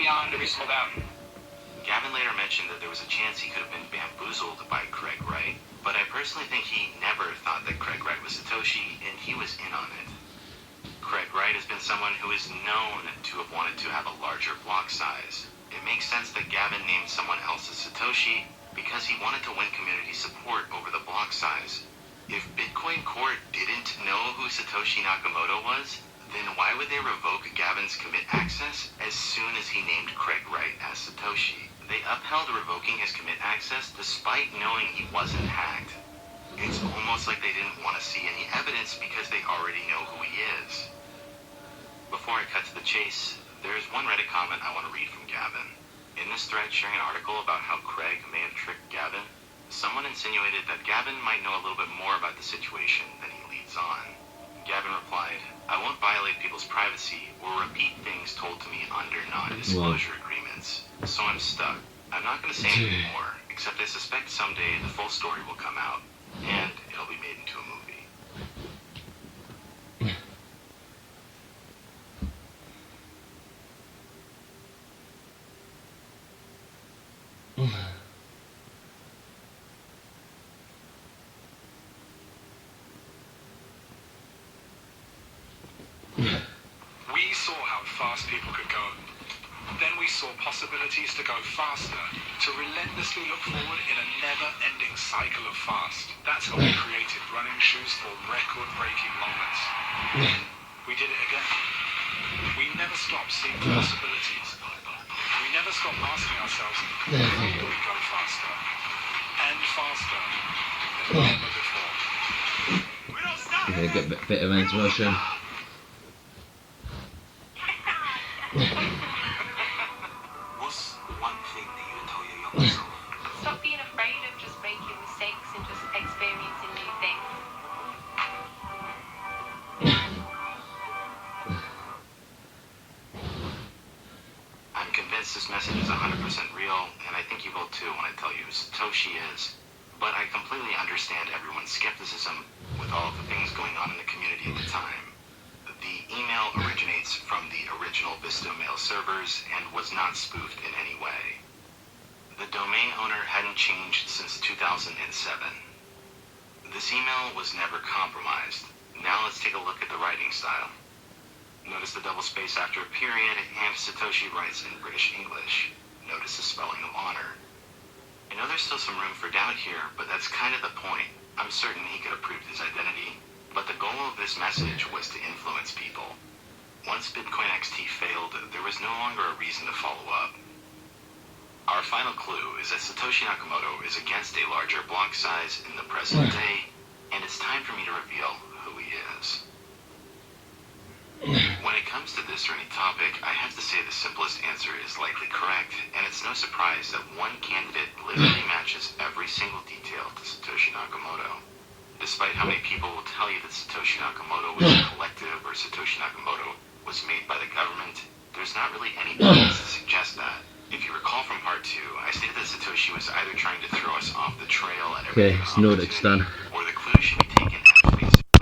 behind or he sold out. Gavin later mentioned that there was a chance he could have been bamboozled by Craig Wright, but I personally think he never thought that Craig Wright was Satoshi, and he was in on it. Craig Wright has been someone who is known to have wanted to have a larger block size. It makes sense that Gavin named someone else as Satoshi because he wanted to win community support over the block size. If Bitcoin Core didn't know who Satoshi Nakamoto was, then why would they revoke Gavin's commit access as soon as he named Craig Wright as Satoshi? They upheld revoking his commit access despite knowing he wasn't hacked. It's almost like they didn't want to see any evidence because they already know who he is. Before I cut to the chase, there's one Reddit comment I want to read from Gavin. In this thread sharing an article about how Craig may have tricked Gavin, someone insinuated that Gavin might know a little bit more about the situation than he leads on. Gavin replied, "I won't violate people's privacy or repeat things told to me under non-disclosure agreements, so I'm stuck. I'm not going to say anything more, except I suspect someday the full story will come out, and it'll be made into a movie." We saw how fast people could go. Then we saw possibilities to go faster, to relentlessly look forward in a never-ending cycle of fast. That's how we created running shoes for record-breaking moments. We did it again. We never stopped seeing possibilities. We never stopped asking ourselves, how do we go faster? And faster than ever before. We don't stop! Yeah, get a bit of intuition. What's one thing that you would tell your younger self? Stop being afraid of just making mistakes and just experiencing new things. I'm convinced this message is 100% real, and I think you will too when I tell you who Satoshi is. But I completely understand everyone's skepticism with all of the things going on in the community at the time. The email originates from the original Visto mail servers and was not spoofed in any way. The domain owner hadn't changed since 2007. This email was never compromised. Now let's take a look at the writing style. Notice the double space after a period, and Satoshi writes in British English. Notice the spelling of honor. I know there's still some room for doubt here, but that's kind of the point. I'm certain he could have proved his identity, but the goal of this message was to influence people. Once Bitcoin XT failed, there was no longer a reason to follow up. Our final clue is that Satoshi Nakamoto is against a larger block size in the present day, and it's time for me to reveal who he is. When it comes to this or any topic, I have to say the simplest answer is likely correct, and it's no surprise that one candidate literally matches every single detail to Satoshi Nakamoto. Despite how many people will tell you that Satoshi Nakamoto was a collective or Satoshi Nakamoto was made by the government, there's not really any evidence to suggest that. If you recall from part 2, I stated that Satoshi was either trying to throw us off the trail at every Okay, it's noted, it's done. or the clue should